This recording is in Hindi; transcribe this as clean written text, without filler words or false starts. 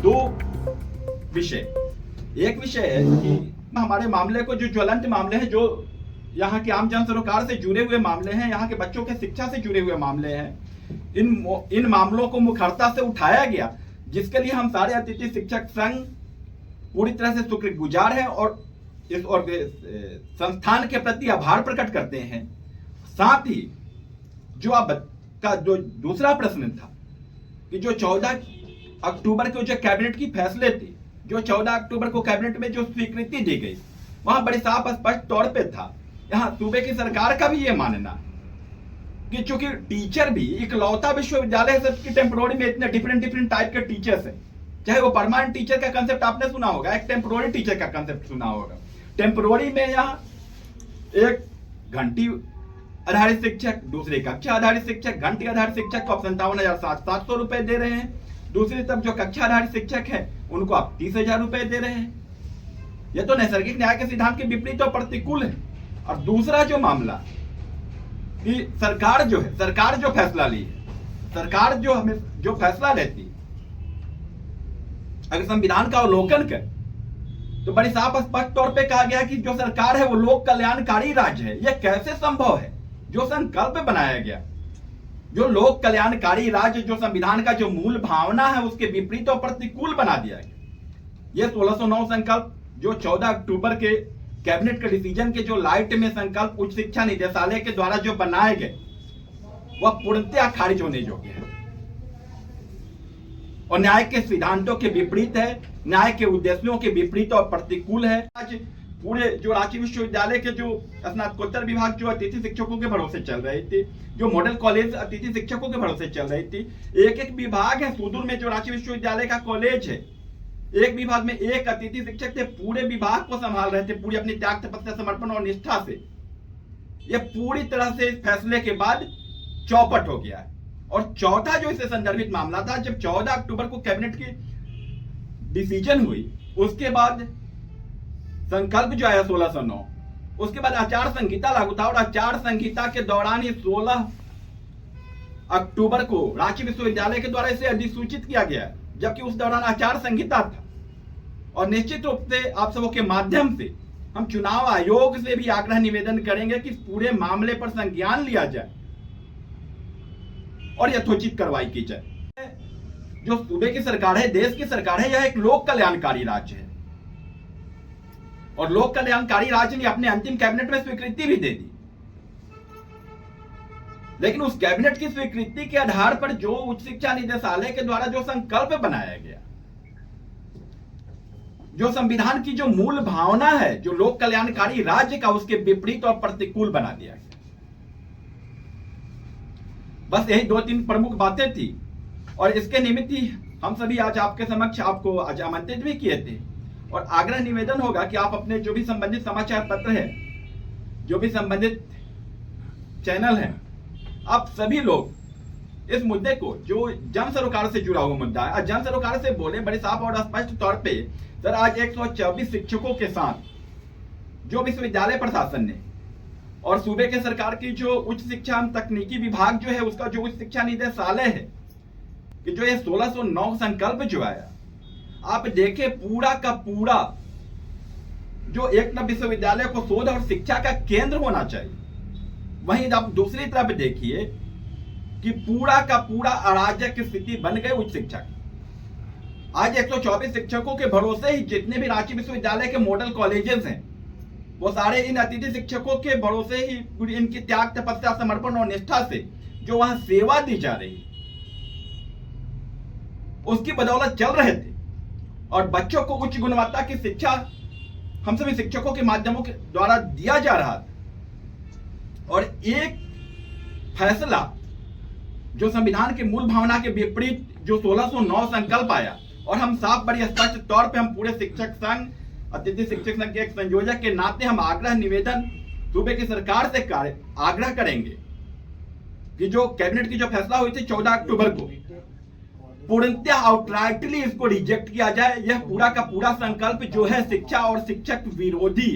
दो विषय। एक विषय है कि हमारे मामले को जो ज्वलंत मामले हैं, जो यहाँ के आम जन सरोकार से जुड़े हुए मामले हैं, यहाँ के बच्चों के शिक्षा से जुड़े हुए मामले हैं, इन मामलों को मुखरता से उठाया गया, जिसके लिए हम सारे अतिथि शिक्षक संघ पूरी तरह से शुक्रगुजार हैं और इस संस्थान के प्रति आभार प्रकट करते हैं। साथ ही जो आपका जो दूसरा प्रश्न था कि जो 14 अक्टूबर को जो कैबिनेट की फैसले थे, जो 14 अक्टूबर को कैबिनेट में जो स्वीकृति दी गई, वहां बड़े साफ स्पष्ट तौर पे था, यहाँ सूबे की सरकार का भी ये मानना कि चूंकि टीचर भी इकलौता विश्वविद्यालय है कि टेम्पोररी में इतने डिफरेंट टाइप के टीचर्स हैं, चाहे वो परमानेंट टीचर का कंसेप्ट आपने सुना होगा, एक टेम्पोररी टीचर का कंसेप्ट सुना होगा। टेम्पोररी में यहाँ एक घंटी आधारित शिक्षक, दूसरी कक्षा आधारित शिक्षक, घंटी आधारित शिक्षक को आप 57,700 रुपए दे रहे हैं, दूसरी तरफ जो कक्षा आधारित शिक्षक है उनको आप 30,000 रुपए दे रहे हैं। यह तो नैसर्गिक न्याय के सिद्धांत के विपरीत और प्रतिकूल है। और दूसरा जो मामला कि सरकार जो फैसला ली है, सरकार जो हमें जो फैसला लेती, अगर संविधान का अवलोकन कर तो बड़ी साफ स्पष्ट तौर पे कहा गया कि जो सरकार है वो लोक कल्याणकारी राज्य है। यह कैसे संभव है? जो संकल्प बनाया गया, जो लोक कल्याणकारी राज्य, जो संविधान का जो मूल भावना है उसके विपरीत और प्रतिकूल बना दिया गया। यह 1609 संकल्प जो 14 अक्टूबर के कैबिनेट के डिसीजन के जो लाइट में संकल्प उच्च शिक्षा निदेशालय के द्वारा जो बनाए गए, वह पूर्णतः खारिज होने योग्य है और न्याय के सिद्धांतों के विपरीत है, न्याय के उद्देश्यों के विपरीत और प्रतिकूल है। आज पूरे जो रांची विश्वविद्यालय के जो स्नातकोत्तर विभाग जो अतिथि शिक्षकों के भरोसे चल रही थी, जो मॉडल कॉलेज अतिथि शिक्षकों के भरोसे चल रही थी, एक विभाग है सुदूर में जो रांची विश्वविद्यालय का कॉलेज है, एक विभाग में एक अतिथि शिक्षक थे, पूरे विभाग को संभाल रहे थे पूरी अपनी त्याग तपस्या समर्पण और निष्ठा से। यह पूरी तरह से इस फैसले के बाद चौपट हो गया है। और चौथा जो इससे संदर्भित मामला था, जब 14 अक्टूबर को कैबिनेट की डिसीजन हुई, उसके बाद संकल्प जो आया 1609, उसके बाद आचार संहिता लागू था और आचार संहिता के दौरान ही 16 अक्टूबर को रांची विश्वविद्यालय के द्वारा इसे अधिसूचित किया गया, जबकि उस दौरान आचार संहिता था। और निश्चित रूप से आप सबों के माध्यम से हम चुनाव आयोग से भी आग्रह निवेदन करेंगे कि पूरे मामले पर संज्ञान लिया जाए और यथोचित कार्रवाई की जाए। जो सूबे की सरकार है, देश की सरकार है, यह एक लोक कल्याणकारी राज्य है और लोक कल्याणकारी राज्य ने अपने अंतिम कैबिनेट में स्वीकृति भी दे दी। लेकिन उस कैबिनेट की स्वीकृति के आधार पर जो उच्च शिक्षा निदेशालय के द्वारा जो संकल्प बनाया गया, जो संविधान की जो मूल भावना है, जो लोक कल्याणकारी राज्य का, उसके विपरीत और प्रतिकूल बना दिया गया। बस यही 2-3 प्रमुख बातें थी और इसके निमित्त ही हम सभी आज आपके समक्ष आपको आज आमंत्रित भी किए थे। और आग्रह निवेदन होगा कि आप अपने जो भी संबंधित समाचार पत्र है, जो भी संबंधित चैनल है, आप सभी लोग इस मुद्दे को, जो जन सरोकार से जुड़ा हुआ मुद्दा है, जन सरोकार से बोले बड़े साफ और स्पष्ट तौर पे। सर, आज 124 शिक्षकों के साथ जो विश्वविद्यालय प्रशासन ने और सूबे के सरकार की जो उच्च शिक्षा तकनीकी विभाग जो है, उसका जो उच्च शिक्षा निदेशालय है, कि जो ये 1609 संकल्प जो आया, आप देखें पूरा का पूरा जो एकलव्य विश्वविद्यालय को शोध और शिक्षा का केंद्र होना चाहिए, वहीं आप दूसरी तरफ देखिए कि पूरा का पूरा अराजक स्थिति बन गई उच्च शिक्षा की। आज 124 शिक्षकों के भरोसे ही जितने भी रांची विश्वविद्यालय के मॉडल कॉलेजेस हैं, वो सारे इन अतिथि शिक्षकों के भरोसे ही पूरी इनकी त्याग तपस्या समर्पण और निष्ठा से जो वहां सेवा दी जा रही है, उसकी बदौलत चल रहे थे और बच्चों को उच्च गुणवत्ता की शिक्षा हम सभी शिक्षकों के माध्यमों के द्वारा दिया जा रहा था। और एक फैसला जो संविधान के मूल भावना के विपरीत जो 1609 संकल्प आया, और हम साफ बड़ी स्पष्ट तौर पे हम पूरे शिक्षक संघ, अतिथि शिक्षक संघ के एक संयोजक के नाते हम आग्रह निवेदन सूबे की सरकार से आग्रह करेंगे कि जो कैबिनेट की जो फैसला हुई थी 14 अक्टूबर को, पूर्णतः आउटराइटली इसको रिजेक्ट किया जाए। यह पूरा का पूरा संकल्प जो है शिक्षा और शिक्षक विरोधी